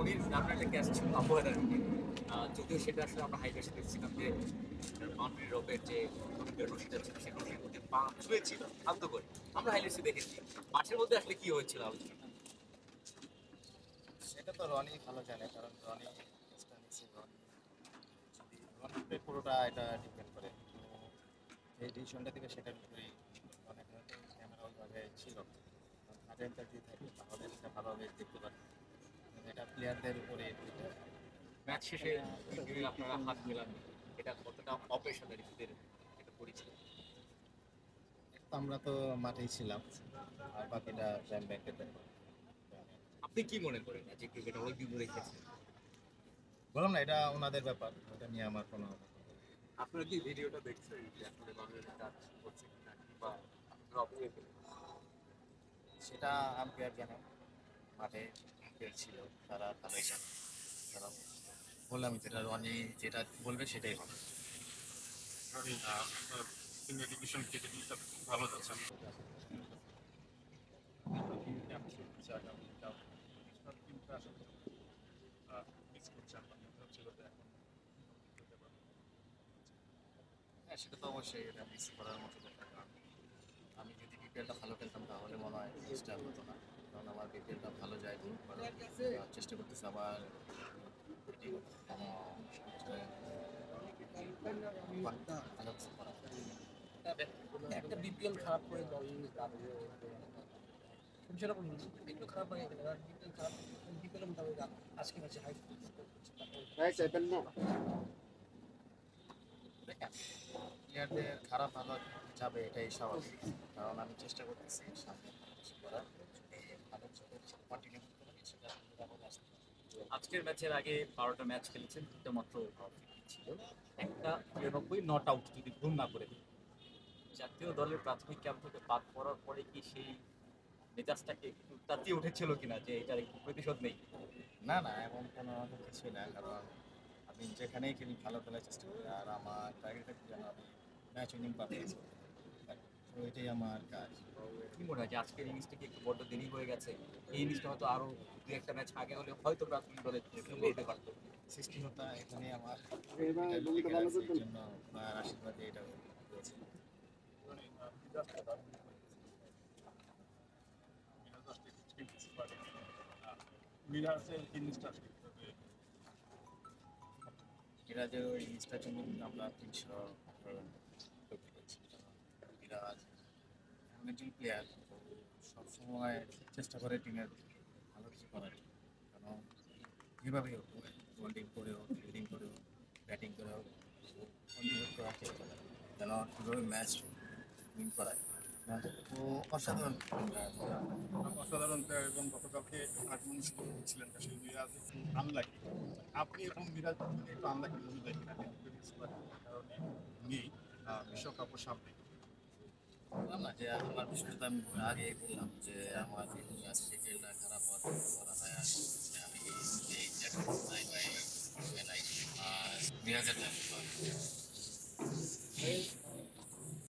ধোনির দারুণ একটা ক্যাচ ছিল আবহাওয়ার যদিও সেটা আসলে আমরা হাইলাইটস দেখছিলাম যে বাউন্ডারি রোপের যে রশিটা ছিল সেই রশির মধ্যে পা ছুঁয়েছিল শান্ত করে। আমরা হাইলাইটসে দেখেছি মাঠের মধ্যে আসলে কি হয়েছিল আলোচনাটা। সেটা তো রনি ভালো জানে, কারণ রনি কেসটা নিচ্ছে। রনি যদি রনির উপরে পুরোটা এটা ডিপেন্ড করে, তো যে ডিসিশনটা দিবে সেটার উপরেই। অনেক হয়তো ক্যামেরা ওইভাবে ছিল, হাজার যদি থাকে তাহলে সেটা ভালোভাবে দেখতে পারে। কিন্তু এটা প্লেয়ারদের উপরে depend করে। ম্যাচ শেষে দুই আপনারা হাত মেলান, এটা কতটা অপেশাদারিত্বের একটা পরিচয়। তো আমরা তো মাঠেই ছিলাম, আর বাকিটা ব্যাংক ব্যাংকের ব্যাপার। আপনি কি মনে করেন যে ক্রিকেট অনেকদিন ধরে খেলছেন, বললাম না, এটা ওনাদের ব্যাপার, এটা নিয়ে আমার কোনো। আপনারা কি ভিডিওটা দেখছেন যে আসলে বাংলাদেশ কাজ করছে কিনা কিংবা আপনারা অপেক্ষা করেন? সেটা আম্পায়ার জানে, মাঠে আম্পায়ার ছিল, তারা ভালোই জানে। তারা বললাম যেটা রনি যেটা বলবে সেটাই হবে। সিনিয়র ডিভিশন ক্রিকেটটা ভালো যাচ্ছে। হ্যাঁ, সেটা তো অবশ্যই, এটা মিস করার মতো ব্যাপার। কারণ আমি যদি বিপিএলটা ভালো খেলতাম তাহলে মনে হয় জিনিসটা হতো না, কারণ আমার বিপিএলটা ভালো যায়। চেষ্টা করতেছে আবার ভালো কিছু করার। একটা বিপিএল খারাপ করে দল সেরকম একটু খারাপ হয়ে গেল, আর বিপিএল খারাপ বিপিএল মোটামুটি আজকে ম্যাচে হাই প্লেয়ারদের খারাপ ভালো যাবে, এটাই স্বাভাবিক। কারণ আমি চেষ্টা করতেছি সামনে ভালো কিছু করার। যদি ভালো কিছু কন্টিনিউ করতে পারি সেটা ভালো আসতে পারে। আজকের ম্যাচের আগে 12টা ম্যাচ খেলেছেন, দুটো মাত্র ফিফটি ছিল, একটা 93 নট আউট যদি ভুল না করে দিই। জাতীয় দলের প্রাথমিক ক্যাম্প থেকে বাদ পড়ার পরে কি সেই মেজাজটাকে একটু তাতিয়ে উঠেছিল কিনা যে এটার একটু প্রতিশোধ নেই? না না, এমন কোনো কিছুই না, কারণ আমি যেখানেই খেলি ভালো খেলার চেষ্টা করি, আর আমার টার্গেট থাকে যেন আমি ম্যাচ উইনিং পারফরমেন্স করতে পারি। তো এটাই আমার কাজ। কি মনে হয় যে আজকের ইনিংসটা কি একটু বড্ড দেরি হয়ে গেছে? এই ইনিংসটা হয়তো আরো দু একটা ম্যাচ আগে হলে হয়তো প্রাথমিক দলে বলতে পারতো। সৃষ্টিকর্তা এখানে আমার এই জন্য আর আশীর্বাদে এটা হয়েছে। মিরাজের জিনিসটা আসলে কিভাবে মিরাজের ওই ইনিংসটার জন্য কিন্তু আমরা 318 করতে পেরেছি। কারণ মিরাজ এমন একজন প্লেয়ার, সবসময় চেষ্টা করে টিমের ভালো কিছু করার জন্য। কারণ যেভাবেই হোক, বোলিং করে হোক, ফিল্ডিং করে হোক, ব্যাটিং করে হোক, কন্ট্রিবিউট করার চেষ্টা করে যেন কীভাবে ম্যাচ উইন করায়। ও অসাধারণ অসাধারণ প্লেয়ার, এবং গতকালকে আগমন ছিলেন আসলে মিরাজ একটু আনলাকি। আপনি এবং মিরাজ দুজনে একটু আনলাকি মনে হয় কিনা কারণে নেই বিশ্বকাপের সামনে। বললাম না যে আমার বিষয়টা আমি আগে বললাম যে আমার আজকে খেলটা খারাপ হওয়ার